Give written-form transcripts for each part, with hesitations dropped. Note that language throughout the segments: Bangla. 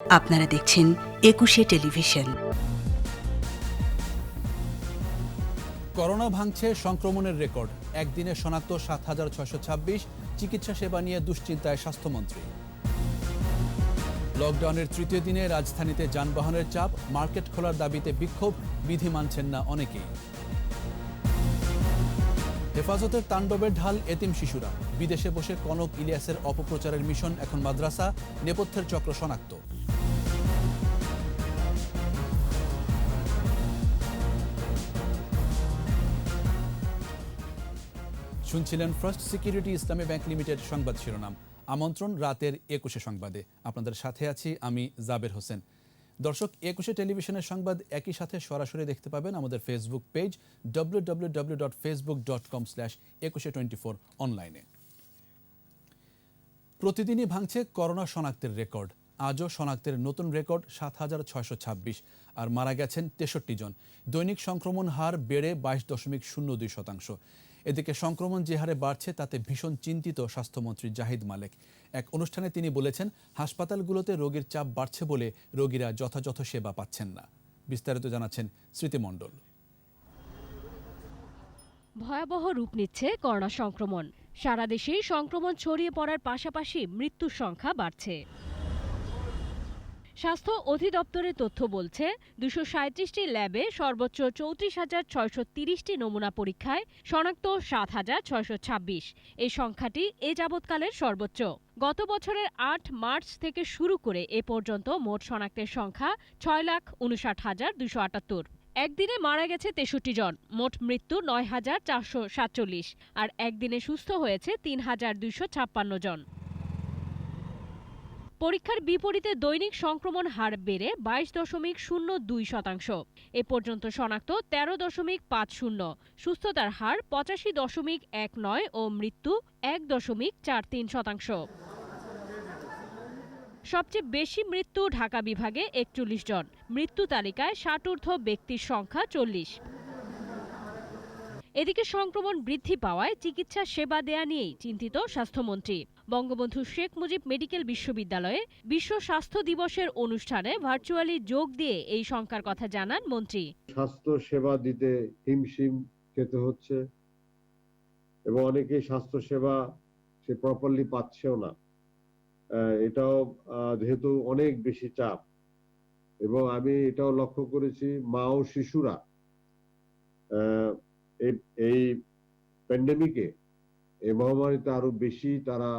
আপনারা দেখছেন একুশে টেলিভিশন। করোনা ভাঙছে সংক্রমণের রেকর্ড। একদিনে শনাক্ত ৭,৬২৬। চিকিৎসা সেবা নিয়ে দুশ্চিন্তায় স্বাস্থ্যমন্ত্রী। লকডাউনের তৃতীয় দিনে রাজধানীতে যানবাহনের চাপ, মার্কেট খোলার দাবিতে বিক্ষোভ, বিধি মানছেন না অনেকেই। হেফাজতের তাণ্ডবের ঢাল এতিম শিশুরা। বিদেশে বসে কনক ইলিয়াসের অপপ্রচারের মিশন এখন মাদ্রাসা, নেপথ্যের চক্র শনাক্ত। শুনছিলেন ফার্স্ট সিকিউরিটি ইসলামী ব্যাংক লিমিটেড সংবাদ শিরোনাম। আমন্ত্রণ রাতের ২১ সংবাদে। আপনাদের সাথে আছি আমি জাবের হোসেন। দর্শক, ২১ টেলিভিশনের সংবাদ একই সাথে সরাসরি দেখতে পাবেন আমাদের ফেসবুক পেজ www.facebook.com/2124 অনলাইনে। প্রতিদিনই ভাঙছে করোনা শনাক্তের রেকর্ড। আজও শনাক্তের নতুন রেকর্ড ৭,৬২৬, আর মারা গেছেন ৬৩ জন। দৈনিক সংক্রমণ হার বেড়ে ২২.02%। এদিকে সংক্রমণ যে হারে বাড়ছে তাতে ভীষণ চিন্তিত স্বাস্থ্যমন্ত্রী জাহিদ মালেক। এক অনুষ্ঠানে তিনি বলেছেন, হাসপাতালগুলোতে রোগীর চাপ বাড়ছে বলে রোগীরা যথাযথ সেবা পাচ্ছেন না। বিস্তারিত জানাচ্ছেন স্মৃতি মণ্ডল। ভয়াবহ রূপ নিচ্ছে করোনা সংক্রমণ। সারা দেশেই সংক্রমণ ছড়িয়ে পড়ার পাশাপাশি মৃত্যুর সংখ্যা বাড়ছে। স্বাস্থ্য অধিদপ্তরের তথ্য বলছে, ২৩৭টি ল্যাবে সর্বোচ্চ ৩৪,৬৩০টি নমুনা পরীক্ষায় শনাক্ত ৭,৬২৬। এই সংখ্যাটি এ যাবৎকালের সর্বোচ্চ। গত বছরের ৮ মার্চ থেকে শুরু করে এ পর্যন্ত মোট শনাক্তের সংখ্যা ৬,৫৯,২৭৮। একদিনে মারা গেছে ৬৩ জন, মোট মৃত্যু ৯,৪৪৭, আর একদিনে সুস্থ হয়েছে ৩,২৫৬ জন। পরীক্ষার বিপরীতে দৈনিক সংক্রমণ হার বেড়ে ২২.02%। এ পর্যন্ত শনাক্ত ১৩.৫০, সুস্থতার হার ৮৫.১৯ ও মৃত্যু ১.৪৩%। সবচেয়ে বেশি মৃত্যু ঢাকা বিভাগে ৪১ জন। মৃত্যু তালিকায় ৬০ ব্যক্তির সংখ্যা ৪০। এদিকে সংক্রমণ বৃদ্ধি পাওয়ায় চিকিৎসা সেবা দেয়া নিয়েই চিন্তিত স্বাস্থ্যমন্ত্রী। বঙ্গবন্ধু শেখ মুজিব মেডিকেল বিশ্ববিদ্যালয়ে বিশ্ব স্বাস্থ্য দিবসের অনুষ্ঠানে ভার্চুয়ালি যোগ দিয়ে এই শঙ্কার কথা জানান মন্ত্রী। স্বাস্থ্য সেবা দিতে হিমশিম খেতে হচ্ছে এবং অনেকে স্বাস্থ্য সেবা সে প্রপারলি পাচ্ছেও না। এটাও যেহেতু অনেক বেশি চাপ, এবং আমি এটাও লক্ষ্য করেছি মা ও শিশুরা এই প্যান্ডেমিকে, এই মহামারীতে আরো বেশি তারা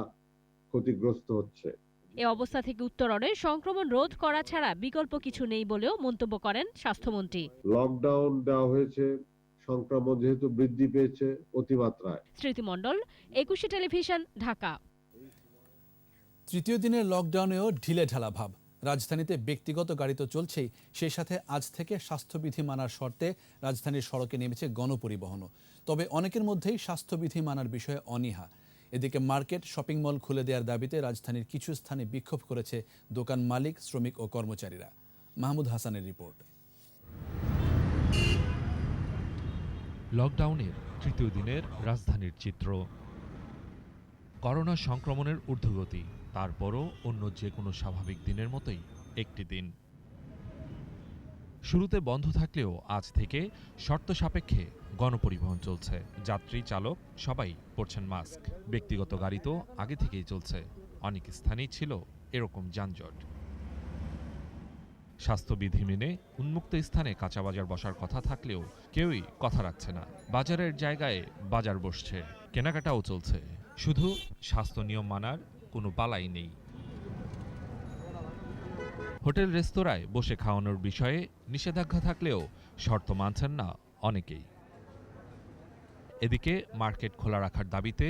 ক্ষতিগ্রস্ত হচ্ছে। এ অবস্থা থেকে উত্তরণে সংক্রমণ রোধ করা ছাড়া বিকল্প কিছু নেই বলেও মন্তব্য করেন স্বাস্থ্যমন্ত্রী। লকডাউন দেওয়া হয়েছে, সংক্রমণ যেহেতু বৃদ্ধি পেয়েছে অতিমাত্রায়। স্মৃতি মণ্ডল, ২১ টেলিভিশন, ঢাকা। তৃতীয় দিনের লকডাউনেও ঢিলে ঢালা ভাব। রাজধানীতে ব্যক্তিগত গাড়ি তো চলছেই, সেই সাথে আজ থেকে স্বাস্থ্যবিধি মানার শর্তে রাজধানীর সড়কে নেমেছে গণপরিবহনও। তবে অনেকের মধ্যেই স্বাস্থ্যবিধি মানার বিষয়ে অনীহা। এদিকে মার্কেট, শপিং মল খুলে দেওয়ার দাবিতে রাজধানীর কিছু স্থানে বিক্ষোভ করেছে দোকান মালিক, শ্রমিক ও কর্মচারীরা। মাহমুদ হাসানের রিপোর্ট। লকডাউনের তৃতীয় দিনের রাজধানীর চিত্র। করোনা সংক্রমণের ঊর্ধ্বগতি, তারপরও অন্য যে কোনো স্বাভাবিক দিনের মতোই একটি দিন। শুরুতে বন্ধ থাকলেও আজ থেকে শর্ত সাপেক্ষে গণপরিবহন চলছে। যাত্রী, চালক সবাই পরছেন মাস্ক। ব্যক্তিগত গাড়ি তো আগে থেকেই চলছে। অনেক স্থানেই ছিল এরকম যানজট। স্বাস্থ্যবিধি মেনে উন্মুক্ত স্থানে কাঁচা বাজার বসার কথা থাকলেও কেউই কথা রাখছে না। বাজারের জায়গায় বাজার বসছে, কেনাকাটাও চলছে, শুধু স্বাস্থ্য নিয়ম মানার কোনো পালাই নেই। হোটেল রেস্তোরাঁয় বসে খাওয়ানোর বিষয়ে নিষেধাজ্ঞা থাকলেও শর্ত মানছেন না অনেকেই। এদিকে মার্কেট খোলা রাখার দাবিতে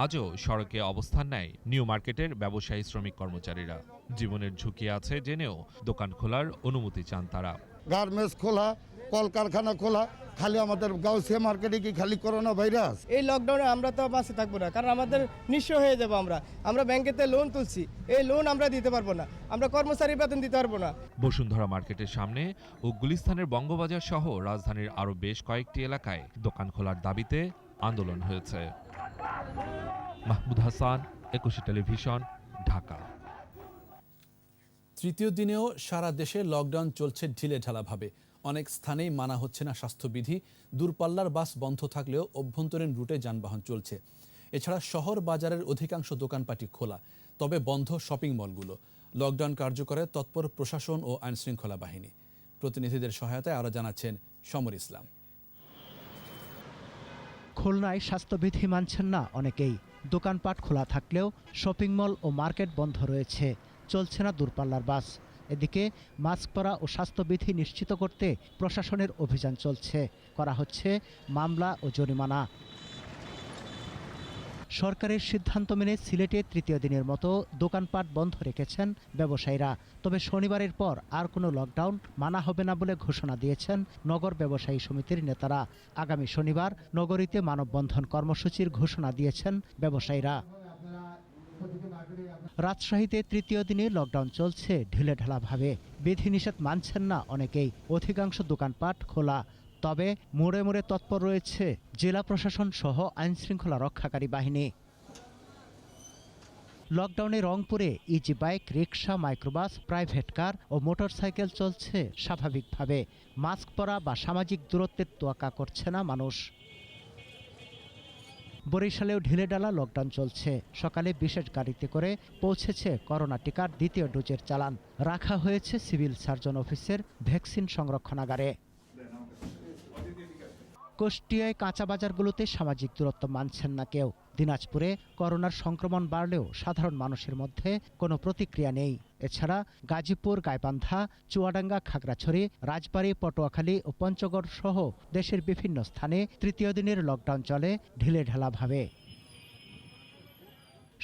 আজও সড়কে অবস্থান নেয় নিউ মার্কেটের ব্যবসায়ী, শ্রমিক, কর্মচারীরা। জীবনের ঝুঁকি আছে জেনেও দোকান খোলার অনুমতি চান তারা। গার্মেন্টস খোলা, কলকারখানা খোলা, খালি আমাদের গাউসিয়া মার্কেটে কি খালি করোনা ভাইরাস? এই লকডাউনে আমরা তো বাঁচে থাকবো না, কারণ আমাদের নিঃস্ব হয়ে যাবো। আমরা ব্যাংকেতে লোন তুলছি, এই লোন আমরা দিতে পারবো না, আমরা কর্মচারী বেতন দিতে পারবো না। বসুন্ধরা মার্কেটের সামনে ও গুলিস্তানের বঙ্গবাজার সহ রাজধানীর আরও বেশ কয়েকটি এলাকায় দোকান খোলার দাবিতে আন্দোলন হয়েছে। মাহমুদ হাসান, ২১ টেলিভিশন, ঢাকা। তৃতীয় দিনেও সারা দেশে লকডাউন চলছে ঢিলেঢালাভাবে। অনেক স্থানেই মানা হচ্ছে না স্বাস্থ্যবিধি। দূরপাল্লার বাস বন্ধ থাকলেও অভ্যন্তরীণ রুটে যানবাহন চলছে। এছাড়া শহর বাজারের অধিকাংশ দোকানপাটি খোলা, তবে বন্ধ শপিং মলগুলো। লকডাউন কার্যকরে তৎপর প্রশাসন ও আইনশৃঙ্খলা বাহিনী। প্রতিনিধিদের সহায়তায় আরও জানাচ্ছেন সমর ইসলাম। খুলনায় স্বাস্থ্যবিধি মানছেন না অনেকেই। দোকানপাট খোলা থাকলেও শপিং মল ও মার্কেট বন্ধ রয়েছে, চলছে না দূরপাল্লার বাস। এদিকে মাস্ক পরা ও স্বাস্থ্যবিধি নিশ্চিত করতে প্রশাসনের অভিযান চলছে, করা হচ্ছে মামলা ও জরিমানা। সরকারের সিদ্ধান্ত মেনে সিলেটে তৃতীয় দিনের মতো দোকানপাট বন্ধ রেখেছেন ব্যবসায়ীরা। তবে শনিবারের পর আর কোনো লকডাউন মানা হবে না বলে ঘোষণা দিয়েছেন নগর ব্যবসায়ী সমিতির নেতারা। আগামী শনিবার নগরীতে মানববন্ধন কর্মসূচির ঘোষণা দিয়েছেন ব্যবসায়ীরা। রাজশাহীতে তৃতীয় দিনে লকডাউন চলছে ঢিলেঢালাভাবে। বিধিনিষেধ মানছেন না অনেকেই, অধিকাংশ দোকানপাট খোলা। তবে মোড়ে মোড়ে তৎপর রয়েছে জেলা প্রশাসন সহ আইনশৃঙ্খলা রক্ষাকারী বাহিনী। লকডাউনে রংপুরে easy bike, rickshaw, microbus, private car ও মোটরসাইকেল চলছে স্বাভাবিকভাবে। মাস্ক পরা বা সামাজিক দূরত্বের তোয়াক্কা করছে না মানুষ। বরিশালেও ঢিলেঢালা লকডাউন চলছে। সকালে বিশেষ গাড়িতে করে পৌঁছেছে করোনা টিকার দ্বিতীয় ডোজের চালান। রাখা হয়েছে সিভিল সার্জন অফিসের ভ্যাকসিন সংরক্ষণাগারে। কুষ্টিয়ায় কাঁচা বাজারগুলোতে সামাজিক দূরত্ব মানছেন না কেউ। দিনাজপুরে করোনার সংক্রমণ বাড়লেও সাধারণ মানুষের মধ্যে কোনো প্রতিক্রিয়া নেই। এছাড়া গাজীপুর, গাইবান্ধা, চুয়াডাঙ্গা, খাগড়াছড়ি, রাজবাড়ী, পটুয়াখালী ও পঞ্চগড় সহ দেশের বিভিন্ন স্থানে তৃতীয় দিনের লকডাউন চলে ঢিলেঢালাভাবে।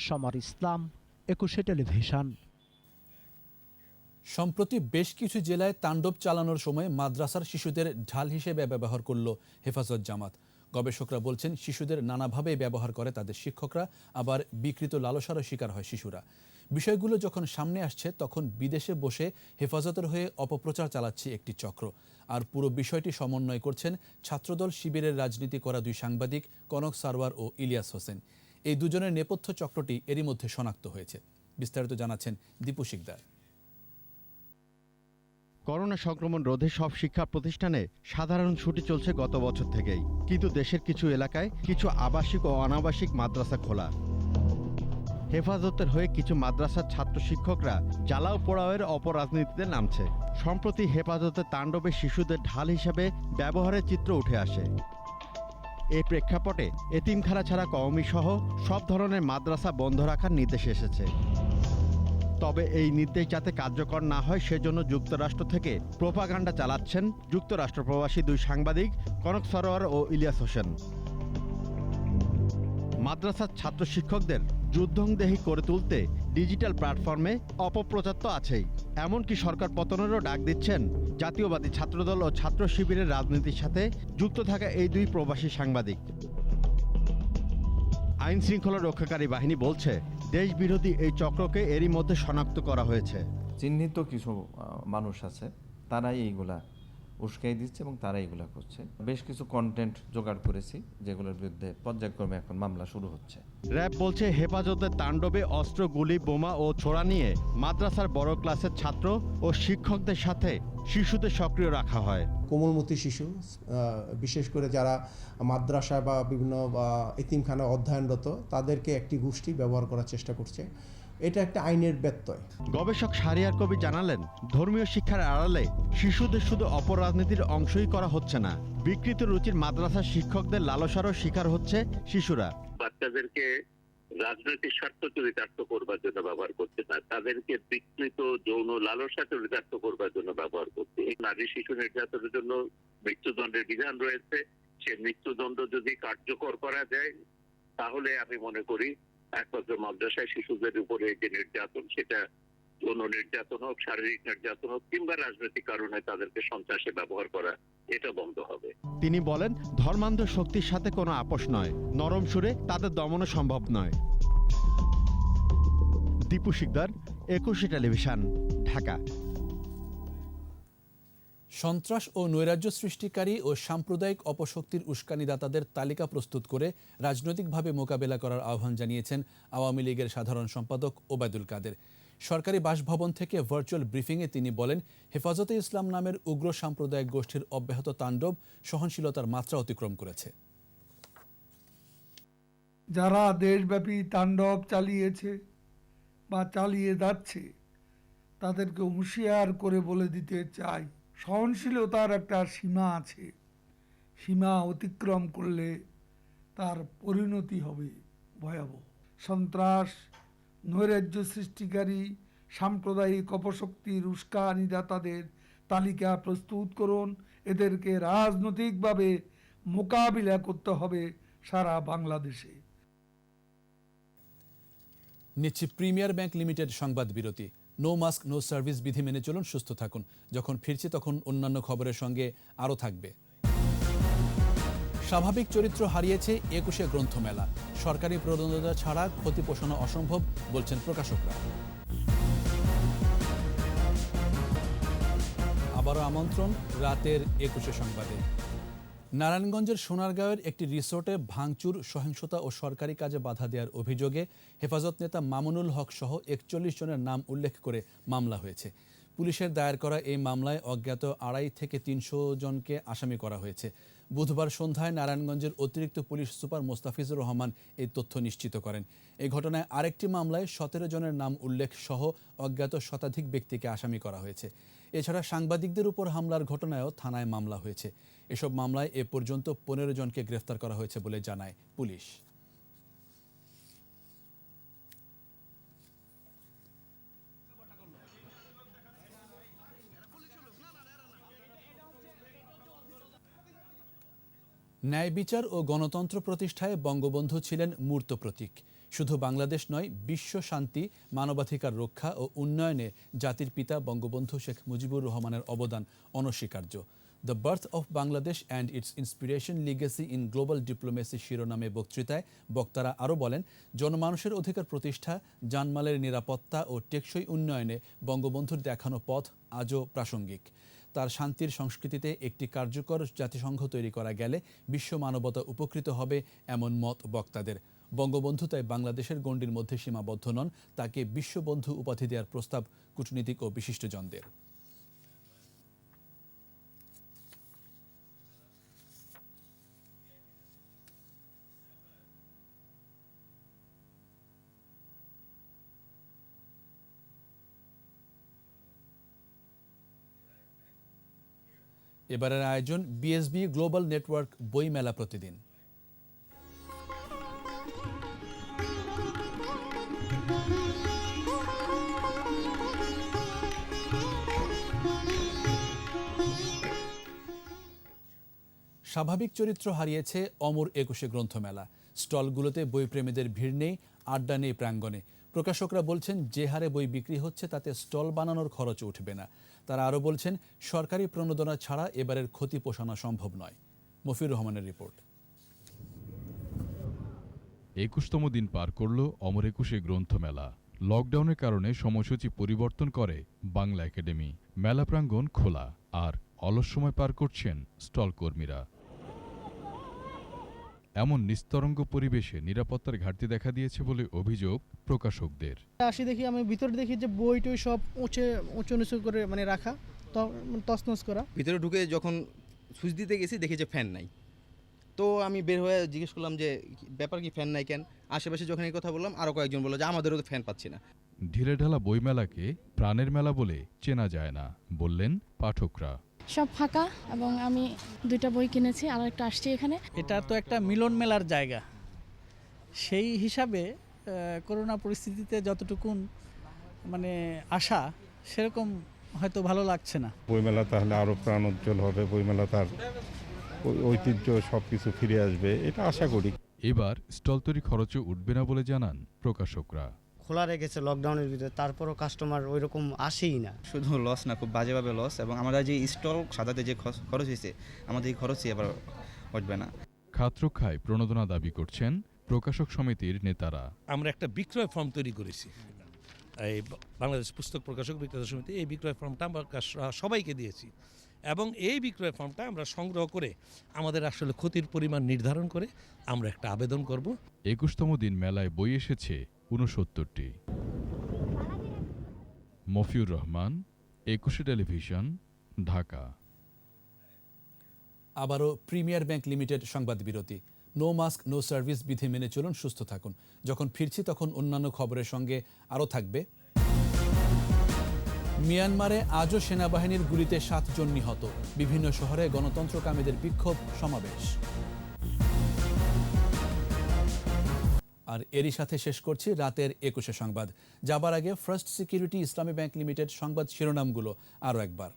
সমর ইসলাম, 21 টেলিভিশন। সম্প্রতি বেশ কিছু জেলায় তাণ্ডব চালানোর সময় মাদ্রাসার শিশুদের ঢাল হিসেবে ব্যবহার করল হেফাজত জামাত। গবেষকরা বলছেন, শিশুদের নানাভাবে ব্যবহার করে তাদের শিক্ষকরা, আবার বিকৃত লালসারও শিকার হয় শিশুরা। বিষয়গুলো যখন সামনে আসছে তখন বিদেশে বসে হেফাজতের হয়ে অপপ্রচার চালাচ্ছে একটি চক্র। আর পুরো বিষয়টি সমন্বয় করছেন ছাত্রদল শিবিরের রাজনীতি করা দুই সাংবাদিক কনক সারওয়ার ও ইলিয়াস হোসেন। এই দুজনের নেপথ্য চক্রটি এরই মধ্যে শনাক্ত হয়েছে। বিস্তারিত জানাচ্ছেন দীপু শিকদার। করোনা সংক্রমণ রোধে সব শিক্ষা প্রতিষ্ঠানে সাধারণ ছুটি চলছে গত বছর থেকেই, কিন্তু দেশের কিছু এলাকায় কিছু আবাসিক ও অনাবাসিক মাদ্রাসা খোলা। হেফাজতের হয়ে কিছু মাদ্রাসার ছাত্র শিক্ষকরা জ্বালাও পোড়াওয়ের অপরাজনীতিতে নামছে। সম্প্রতি হেফাজতের তাণ্ডবে শিশুদের ঢাল হিসাবে ব্যবহারের চিত্র উঠে আসে। এই প্রেক্ষাপটে এতিমখানা ছাড়া কওমি সহ সব ধরনের মাদ্রাসা বন্ধ রাখার নির্দেশ এসেছে। তবে এই নির্দেশ যাতে কার্যকর না হয় সেজন্য যুক্তরাষ্ট্র থেকে প্রোপাগান্ডা চালাচ্ছেন যুক্তরাষ্ট্র প্রবাসী দুই সাংবাদিক কনক সরোয়ার ও ইলিয়াস হোসেন। মাদ্রাসার ছাত্র শিক্ষকদের যুদ্ধংদেহী করে তুলতে ডিজিটাল প্ল্যাটফর্মে অপপ্রচার তো আছেই, এমনকি সরকার পতনেরও ডাক দিচ্ছেন জাতীয়বাদী ছাত্রদল ও ছাত্র শিবিরের রাজনীতির সাথে যুক্ত থাকা এই দুই প্রবাসী সাংবাদিক। আইন শৃঙ্খলা রক্ষাকারী বাহিনী বলছে, দেশ বিরোধী এই চক্রকে এরই মধ্যে শনাক্ত করা হয়েছে। চিহ্নিত কিছু মানুষ আছে, তারাই এইগুলা উস্কাই দিচ্ছে এবং তারা এইগুলা করছে। বেশ কিছু কন্টেন্ট জোগাড় করেছি, যেগুলোর বিরুদ্ধে পর্যায়ক্রমে এখন মামলা শুরু হচ্ছে। র‍্যাব বলছে, হেফাজতের তাণ্ডবে অস্ত্র, গুলি, বোমা ও ছোড়া নিয়ে মাদ্রাসার বড় ক্লাসের ছাত্র ও শিক্ষকদের সাথে শিশুদের সক্রিয় রাখা হয়। কোমলমতি শিশু, বিশেষ করে যারা মাদ্রাসা বা বিভিন্ন এতিমখানা অধ্যয়নরত, তাদেরকে একটি গোষ্ঠী ব্যবহার করার চেষ্টা করছে। এটা একটা আইনের ব্যত্যয়। গবেষক শাহরিয়ার কবির জানালেন, ধর্মীয় শিক্ষার আড়ালে শিশুদের শুধু অপরাজনীতির অংশই করা হচ্ছে না, বিকৃত রুচির মাদ্রাসার শিক্ষকদের লালসারও শিকার হচ্ছে শিশুরা। বাচ্চাদেরকে রাজনৈতিক স্বার্থ চরিতার্থ করবার জন্য ব্যবহার করছে না, তাদেরকে বিকৃত যৌন লালসা চরিতার্থ করবার জন্য ব্যবহার করছে। নারী শিশু নির্যাতনের জন্য মৃত্যুদণ্ডের বিধান রয়েছে। সে মৃত্যুদণ্ড যদি কার্যকর করা যায়, তাহলে আমি মনে করি একমাত্র মাদ্রাসায় শিশুদের উপরে যে নির্যাতন, সেটা যৌন নির্যাতন হোক, শারীরিক নির্যাতন হোক, কিংবা রাজনৈতিক কারণে তাদেরকে সন্ত্রাসে ব্যবহার করা, এটা বন্ধ হবে। তিনি বলেন, ধর্মান্ধ শক্তির সাথে কোনো আপোষ নয়, নরম সুরে তাদের দমন সম্ভব নয়। দীপু শিকদার, 21 টেলিভিশন, ঢাকা। সন্ত্রাস ও নৈরাজ্য সৃষ্টিকারী ও সাম্প্রদায়িক অপশক্তির উস্কানিদাতাদের তালিকা প্রস্তুত করে রাজনৈতিকভাবে মোকাবেলা করার আহ্বান জানিয়েছেন আওয়ামী লীগের সাধারণ সম্পাদক ওবায়দুল কাদের। সরকারি বাসভবন থেকে ভার্চুয়াল ব্রিফিংয়ে তিনি বলেন, হেফাজতে ইসলাম নামের উগ্র সাম্প্রদায়িক গোষ্ঠীর অব্যাহত তাণ্ডব সহনশীলতার মাত্রা অতিক্রম করেছে। যারা দেশব্যাপী তাণ্ডব চালিয়েছে বা চালিয়ে যাচ্ছে তাদেরকে হুঁশিয়ার করে বলে দিতে চাই, সহনশীলতার একটা সীমা আছে। সীমা অতিক্রম করলে তার পরিণতি হবে ভয়াবহ। সন্ত্রাস, নৈরাজ্য সৃষ্টিকারী সাম্প্রদায়িক অপশক্তির উস্কানিদাতাদের তালিকা প্রস্তুত করুন। এদেরকে রাজনৈতিকভাবে মোকাবিলা করতে হবে সারা বাংলাদেশে। নিচ্ছে প্রিমিয়ার ব্যাংক লিমিটেড সংবাদ বিরতি। নো মাস্ক নো সার্ভিস বিধি মেনে চলুন, সুস্থ থাকুন। যখন ফিরছি তখন অন্যান্য খবরের সঙ্গে আরও থাকবে। স্বাভাবিক চরিত্র হারিয়েছে ২১শে গ্রন্থমেলা। সরকারি প্রণোদনা ছাড়া ক্ষতি পোষানো অসম্ভব বলছেন প্রকাশকরা। আবারও আমন্ত্রণ রাতের ২১শে সংবাদে। নারায়ণগঞ্জের সোনারগাঁওয়ের একটি রিসোর্টে ভাঙচুর, সহিংসতা ও সরকারি কাজে বাধা দেওয়ার অভিযোগে হেফাজত নেতা মামুনুল হক সহ ৪১ জনের নাম উল্লেখ করে মামলা হয়েছে। পুলিশের দায়ের করা এই মামলায় অজ্ঞাত ২৫০ থেকে ৩০০ জনকে আসামি করা হয়েছে। বুধবার সন্ধ্যায় নারায়ণগঞ্জের অতিরিক্ত পুলিশ সুপার মোস্তাফিজুর রহমান এই তথ্য নিশ্চিত করেন। এই ঘটনায় আরেকটি মামলায় ১৭ জনের নাম উল্লেখ সহ অজ্ঞাত শতাধিক ব্যক্তিকে আসামি করা হয়েছে। এছাড়া সাংবাদিকদের উপর হামলার ঘটনায়ও থানায় মামলা হয়েছে। এসব মামলায় এ পর্যন্ত ১৫ জনকে গ্রেফতার করা হয়েছে বলে জানায় পুলিশ। ন্যায় বিচার ও গণতন্ত্র প্রতিষ্ঠায় বঙ্গবন্ধু ছিলেন মূর্ত প্রতীক। শুধু বাংলাদেশ নয়, বিশ্ব শান্তি, মানবাধিকার রক্ষা ও উন্নয়নে জাতির পিতা বঙ্গবন্ধু শেখ মুজিবুর রহমানের অবদান অনস্বীকার্য। The birth of Bangladesh and it's inspiration legacy in global diplomacy শিরোনামে বক্তৃতায় বক্তারা আরও বলেন, জনমানুষের অধিকার প্রতিষ্ঠা, জানমালের নিরাপত্তা ও টেকসই উন্নয়নে বঙ্গবন্ধুর দেখানো পথ আজও প্রাসঙ্গিক। তার শান্তির সংস্কৃতিতে একটি কার্যকর জাতিসংঘ তৈরি করা গেলে বিশ্ব মানবতা উপকৃত হবে, এমন মত বক্তাদের। বঙ্গবন্ধু তাই বাংলাদেশের গণ্ডির মধ্যে সীমাবদ্ধ নন, তাকে বিশ্ববন্ধু উপাধি দেওয়ার প্রস্তাব কূটনীতিক ও বিশিষ্টজনদের। এবারের আয়োজন বিএসবি গ্লোবাল নেটওয়ার্ক বই মেলা প্রতিদিন। স্বাভাবিক চরিত্র হারিয়েছে অমর ২১শে গ্রন্থমেলা। স্টলগুলোতে বইপ্রেমীদের ভিড় নেই, আড্ডা নেই প্রাঙ্গণে। প্রকাশকরা বলছেন, যে হারে বই বিক্রি হচ্ছে তাতে স্টল বানানোর খরচ উঠবে না। তারা আরও বলছেন, সরকারি প্রণোদনা ছাড়া এবারের ক্ষতি পোষানো সম্ভব নয়। মফির রহমানের রিপোর্ট। ২১তম দিন পার করল অমর ২১শে গ্রন্থমেলা। লকডাউনের কারণে সময়সূচি পরিবর্তন করে বাংলা একাডেমি। মেলা প্রাঙ্গণ খোলা, আর অলস সময় পার করছেন স্টল কর্মীরা। এমন নিস্তরঙ্গ পরিবেশে নিরাপত্তার ঘাটতি দেখা দিয়েছে বলে অভিযোগ প্রকাশকদের। আসি দেখি, আমি ভিতরে দেখি যে বই টই সব উঁচু নিচু করে মানে রাখা, তছনছ করা। ভিতরে ঢুকে যখন সুইচ দিতে গেছি দেখি যে ফ্যান নাই। তো আমি বের হয়ে জিজ্ঞেস করলাম যে ব্যাপার কি, ফ্যান নাই কেন? আশেপাশে যখন এই কথা বললাম, আরও কয়েকজন বলল যে আমাদেরও তো ফ্যান পাচ্ছি না। ঢিলে ঢালা বইমেলাকে প্রাণের মেলা বলে চেনা যায় না, বললেন পাঠকরা। সব ফাঁকা, এবং আমি 2টা বই কিনেছি, আর একটা আসছি এখানে। এটা তো একটা মিলন মেলার জায়গা। সেই হিসাবে করোনা পরিস্থিতিতে যতটুকুন মানে আশা, সেরকম হয়তো ভালো লাগছে না। বইমেলা তাহলে আরও প্রাণোজ্জ্বল হবে, বইমেলা তার ঐতিহ্য সবকিছু ফিরে আসবে, এটা আশা করি। এবার স্টল তৈরি খরচও উঠবে না বলে জানান প্রকাশকরা। খোলা রেখেছে লকডাউনের ভিতরে, তারপরও কাস্টমার ওই রকম আসেই না। শুধু লস না, খুব বাজেভাবে লস। এবং আমরা যে স্টল সাজাতে যে খরচ হয়েছে, আমাদের এই খরচই এবার উঠবে না। খাতরক্ষায় প্রণোদনা দাবি করছেন প্রকাশক সমিতির নেতারা। আমরা একটা বিক্রয় ফর্ম তৈরি করেছি, এই বাংলাদেশ পুস্তক প্রকাশক বিক্রেতা সমিতি। এই বিক্রয় ফর্মটা আমরা সবাইকে দিয়েছি, এবং এই বিক্রয় ফর্মটা আমরা সংগ্রহ করে আমাদের আসলে ক্ষতির পরিমাণ নির্ধারণ করে আমরা একটা আবেদন করব। ২১তম দিন মেলায় বই এসেছে ৬৯টি। মফিউর রহমান, একুশে টেলিভিশন, ঢাকা। আবারও প্রিমিয়ার ব্যাংক লিমিটেড সংবাদ বিরতি। নো মাস্ক নো সার্ভিস বিধি মেনে চলুন, সুস্থ থাকুন। যখন ফিরছি তখন অন্যান্য খবরের সঙ্গে আরও থাকবে। মিয়ানমারে আজও সেনাবাহিনীর গুলিতে 7 জন নিহত। বিভিন্ন শহরে গণতন্ত্রকামীদের বিক্ষোভ সমাবেশ। আর এরই সাথে শেষ করছি রাতের 21 সংবাদ। যাবার আগে ফার্স্ট সিকিউরিটি ইসলামী ব্যাংক লিমিটেড সংবাদ শিরোনামগুলো আরও একবার।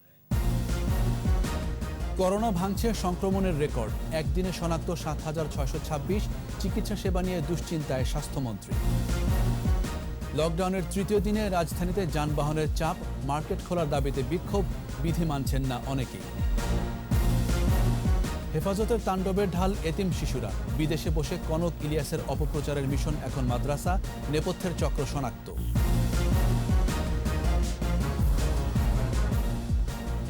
করোনা ভাঙছে সংক্রমণের রেকর্ড। একদিনে শনাক্ত 7,626। চিকিৎসা সেবা নিয়ে দুশ্চিন্তায় স্বাস্থ্যমন্ত্রী। লকডাউনের তৃতীয় দিনে রাজধানীতে যানবাহনের চাপ। মার্কেট খোলার দাবিতে বিক্ষোভ, বিধি মানছেন না অনেকেই। হেফাজতের তাণ্ডবের ঢাল এতিম শিশুরা। বিদেশে বসে কনক ইলিয়াসের অপপ্রচারের মিশন এখন মাদ্রাসা। নেপথ্যের চক্র শনাক্ত।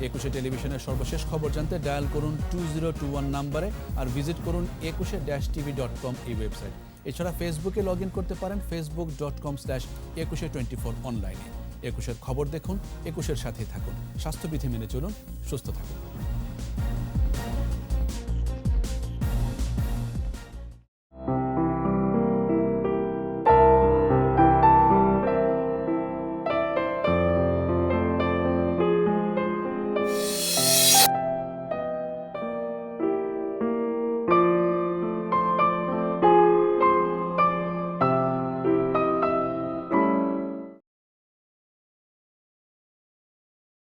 21 টেলিভিশনের সর্বশেষ খবর জানতে ডায়াল করুন 2021 নম্বরে আর ভিজিট করুন 21-tv.com এই ওয়েবসাইট। এছাড়া ফেসবুকে লগ ইন করতে পারেন facebook.com/2124 অনলাইনে। 21 খবর দেখুন, 21 সাথেই থাকুন। স্বাস্থ্যবিধি মেনে চলুন, সুস্থ থাকুন।